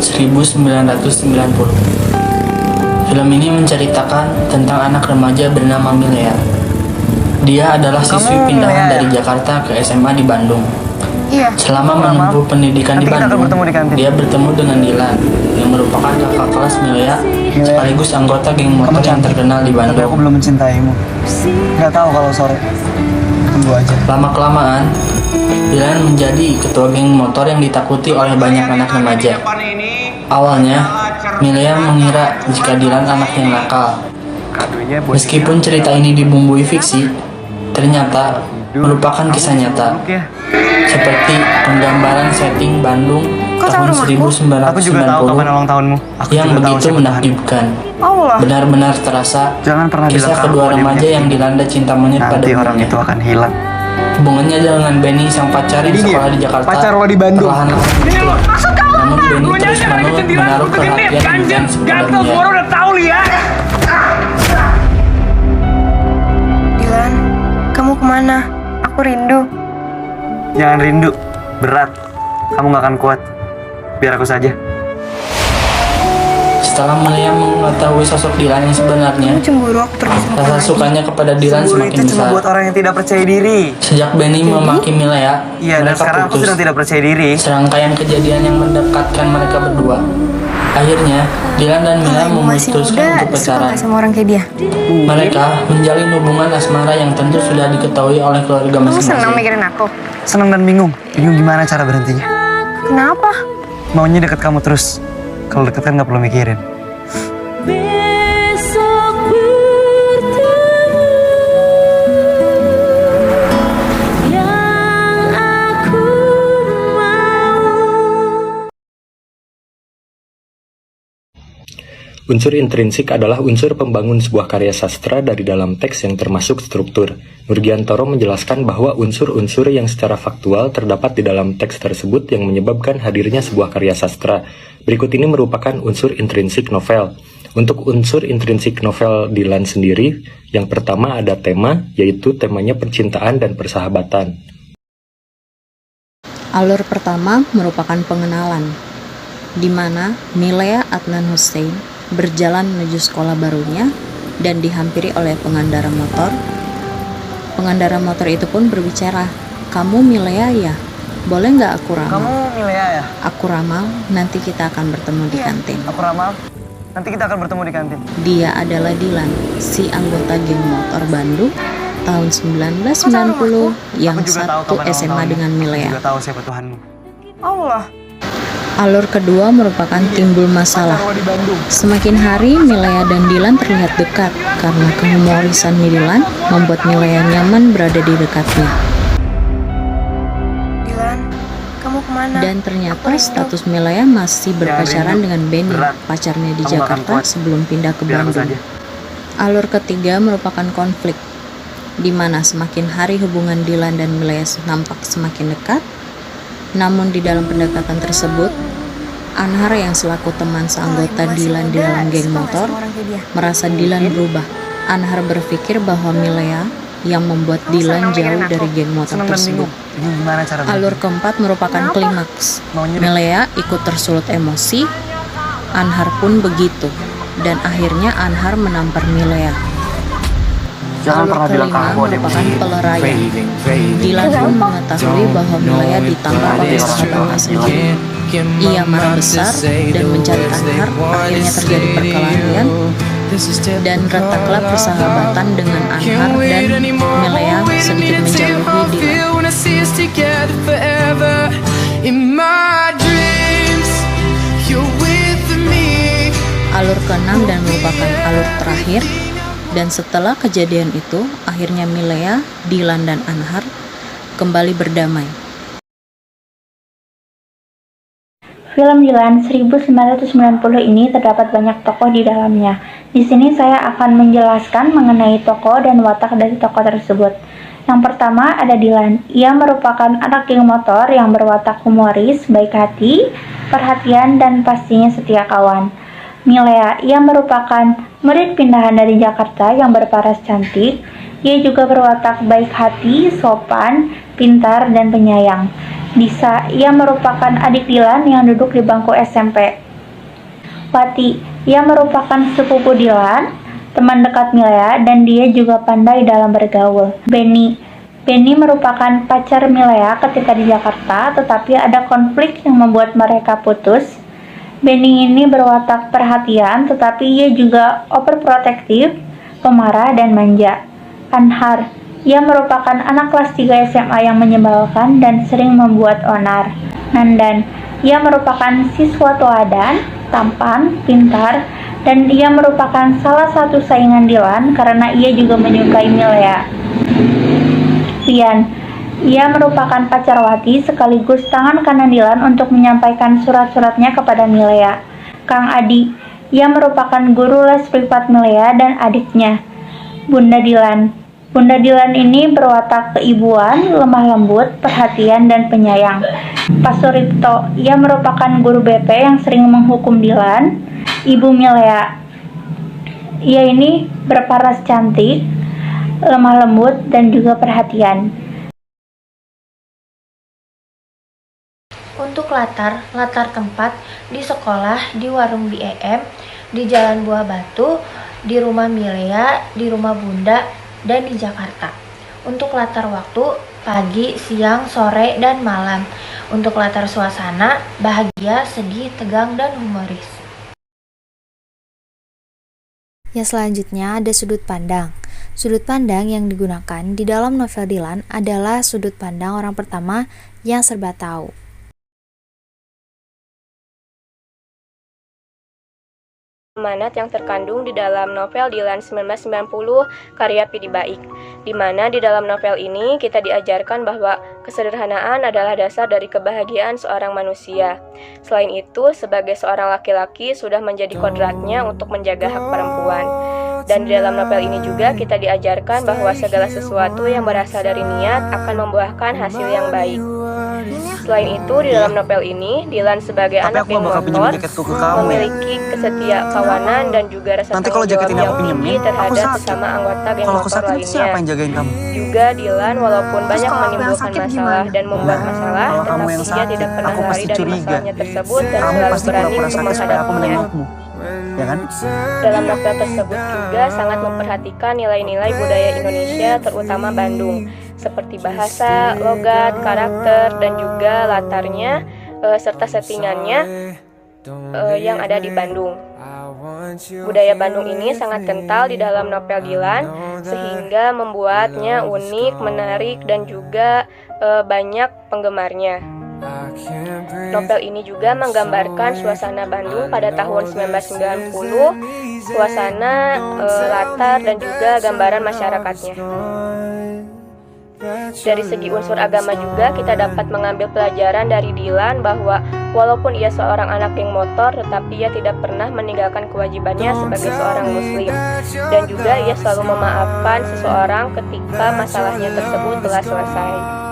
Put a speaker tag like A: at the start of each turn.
A: 1990. Film ini menceritakan tentang anak remaja bernama Milea. Dia adalah siswi pindahan dari Jakarta ke SMA di Bandung.
B: Iya.
A: Selama menempuh pendidikan di Bandung, dia bertemu dengan Dilan yang merupakan kakak kelas Milea sekaligus anggota geng motor yang terkenal di
C: Tapi aku
A: Bandung.
C: belum mencintaimu. Gak tahu kalau sore. Tunggu aja.
A: Lama-kelamaan, Dilan menjadi ketua geng motor yang ditakuti oleh banyak anak remaja. Awalnya, Milea mengira jika Dilan anak yang nakal. Meskipun cerita ini dibumbui fiksi, ternyata merupakan kisah nyata. Seperti penggambaran setting Bandung tahun
C: Aku juga tahu
A: 1990
C: kapan ulang tahunmu. Aku
A: yang
C: juga tahu
A: begitu
C: siapa
A: menakjubkan.
B: Allah.
A: Benar-benar terasa
C: Jangan pernah bilang
A: kisah
C: ke
A: kedua
C: aku dia
A: remaja
C: punya
A: yang dilanda cinta monyet pada
C: nanti orang
A: umumnya.
C: itu akan hilang.
A: Hubungannya dengan Benny sang pacar yang sekolah di Jakarta
C: pacar lo di Bandung.
A: perlahan-lahan hilang. Namun Benny terus menaruh perhatian intens kepada Mia.
B: udah tahu lihat. Dilan, kamu kemana? Aku rindu.
C: Jangan rindu, berat. Kamu gak akan kuat. Biar aku saja.
A: Setelah Milea mengetahui sosok Dilan yang sebenarnya,
B: Kamu cemburu aku pergi sama
A: rasa
B: orang lain.
A: sukanya kepada Dilan
C: Cemburu
A: semakin
C: itu cuma
A: besar.
C: buat orang yang tidak percaya diri.
A: Sejak Benny memaki Milea,
C: Iya, dan
A: mereka
C: sekarang aku
A: putus.
C: sedang tidak percaya diri.
A: Serangkaian kejadian yang mendekatkan mereka berdua. Akhirnya, Dilan dan Milea
B: Kalau ibu masih
A: memutuskan
B: muda,
A: untuk
B: suka
A: pacaran.
B: gak sama orang kayak dia?
A: Mereka menjalin hubungan asmara yang tentu sudah diketahui oleh keluarga
B: Kamu senang
A: masing-masing.
B: mikirin aku?
C: Senang dan bingung. Bingung gimana cara berhentinya.
B: Kenapa?
C: Maunya deket kamu terus. Kalau deket kan gak perlu mikirin.
D: Unsur intrinsik adalah unsur pembangun sebuah karya sastra dari dalam teks yang termasuk struktur. Nurgiantoro menjelaskan bahwa unsur-unsur yang secara faktual terdapat di dalam teks tersebut yang menyebabkan hadirnya sebuah karya sastra. Berikut ini merupakan unsur intrinsik novel. Untuk unsur intrinsik novel Dilan sendiri, yang pertama ada tema, yaitu temanya percintaan dan persahabatan.
E: Alur pertama merupakan pengenalan, di mana Milea Adnan Hussein berjalan menuju sekolah barunya dan dihampiri oleh pengendara motor. Pengendara motor itu pun berbicara, "Kamu Milea ya? Boleh nggak aku ramal?"
C: Kamu Milea ya?
E: Aku ramal, nanti kita akan bertemu di kantin.
C: Aku ramal. Nanti kita akan bertemu di kantin.
E: Dia adalah Dilan, si anggota geng motor Bandung tahun 1990 yang
C: Aku juga tahu
E: satu
C: kapan ulang
E: SMA
C: tahunmu.
E: dengan
C: Aku
E: Milea.
C: juga tahu siapa Tuhanmu.
B: Allah.
E: Alur kedua merupakan timbul masalah.
C: Pacar lo di Bandung.
E: Semakin hari Milea dan Dilan terlihat dekat karena kehumorisan Dilan membuat Milea nyaman berada di dekatnya.
B: Dilan, kamu kemana?
E: Dan ternyata status Milea masih berpacaran dengan Benny, pacarnya di
C: Kamu gak akan
E: Jakarta
C: kuat.
E: sebelum pindah ke
C: Biar aku
E: Bandung.
C: saja.
E: Alur ketiga merupakan konflik, di mana semakin hari hubungan Dilan dan Milea nampak semakin dekat. Namun di dalam pendekatan tersebut, Anhar yang selaku teman seanggota Dilan di dalam geng motor merasa Dilan berubah. Anhar berpikir bahwa Milea yang membuat Dilan jauh dari geng motor
C: Senang dan
E: tersebut.
C: bingung. Bingung gimana cara
E: Alur keempat merupakan klimaks. Milea ikut tersulut emosi, Anhar pun begitu, dan akhirnya Anhar menampar Milea.
C: Jangan
E: Alur
C: pernah bilang
E: kelima
C: kamu ada
E: merupakan peleraian. Dilan pun mengetahui bahwa Milea ditampar oleh sahabat aslinya. Ia marah besar dan mencari Anhar, akhirnya terjadi perkelahian dan retaklah persahabatan dengan Anhar dan Milea sedikit menjauhi Dilan. Alur keenam dan merupakan alur terakhir, dan setelah kejadian itu akhirnya Milea, Dilan dan Anhar kembali berdamai.
F: Film Dilan 1990 ini terdapat banyak tokoh di dalamnya. Di sini saya akan menjelaskan mengenai tokoh dan watak dari tokoh tersebut. Yang pertama ada Dilan. Ia merupakan anak geng motor yang berwatak humoris, baik hati, perhatian, dan pastinya setia kawan. Milea, ia merupakan murid pindahan dari Jakarta yang berparas cantik. Ia juga berwatak baik hati, sopan, pintar, dan penyayang. Disa, ia merupakan adik Dilan yang duduk di bangku SMP. Wati, ia merupakan sepupu Dilan, teman dekat Milea, dan dia juga pandai dalam bergaul. Benny merupakan pacar Milea ketika di Jakarta, tetapi ada konflik yang membuat mereka putus. Benny ini berwatak perhatian, tetapi ia juga overprotective, pemarah, dan manja. Anhar, ia merupakan anak kelas 3 SMA yang menyebalkan dan sering membuat onar. Nandan, ia merupakan siswa teladan, tampan, pintar, dan ia merupakan salah satu saingan Dilan karena ia juga menyukai Milea. Pian, ia merupakan pacar Wati sekaligus tangan kanan Dilan untuk menyampaikan surat-suratnya kepada Milea. Kang Adi, ia merupakan guru les privat Milea dan adiknya. Bunda Dilan ini berwatak keibuan, lemah lembut, perhatian, dan penyayang. Pak Suripto, ia merupakan guru BP yang sering menghukum Dilan. Ibu Milea, ia ini berparas cantik, lemah lembut, dan juga perhatian.
B: Untuk latar tempat di sekolah, di warung BEM, di Jalan Buah Batu, di rumah Milea, di rumah Bunda, dan di Jakarta. Untuk latar waktu, pagi, siang, sore, dan malam. Untuk latar suasana, bahagia, sedih, tegang, dan humoris.
G: Yang selanjutnya ada sudut pandang. Sudut pandang yang digunakan di dalam novel Dilan adalah sudut pandang orang pertama yang serba tahu.
H: Amanat yang terkandung di dalam novel Dilan 1990 karya Pidi Baik, di mana di dalam novel ini kita diajarkan bahwa kesederhanaan adalah dasar dari kebahagiaan seorang manusia. Selain itu, sebagai seorang laki-laki sudah menjadi kodratnya untuk menjaga hak perempuan. Dan di dalam novel ini juga kita diajarkan bahwa segala sesuatu yang berasal dari niat akan membuahkan hasil yang baik. Selain itu, di dalam novel ini, Dilan sebagai anak geng motor memiliki kesetiakawanan dan juga rasa tanggung jawab yang tinggi terhadap sesama anggota geng motor lainnya. Juga Dilan walaupun banyak menimbulkan masalah dan membuat masalah, tetapi dia tidak pernah lari dari masalahnya tersebut dan selalu berani untuk menghadapinya.
C: Ya kan?
H: Dalam novel tersebut juga sangat memperhatikan nilai-nilai budaya Indonesia, terutama Bandung, seperti bahasa, logat, karakter, dan juga latarnya serta settingannya yang ada di Bandung. Budaya Bandung ini sangat kental di dalam novel Dilan, sehingga membuatnya unik, menarik, dan juga banyak penggemarnya. Novel ini juga menggambarkan suasana Bandung pada tahun 1990, suasana, latar, dan juga gambaran masyarakatnya. Dari segi unsur agama juga kita dapat mengambil pelajaran dari Dilan bahwa walaupun ia seorang anak geng motor, tetapi ia tidak pernah meninggalkan kewajibannya sebagai seorang muslim. Dan juga ia selalu memaafkan seseorang ketika masalahnya tersebut telah selesai.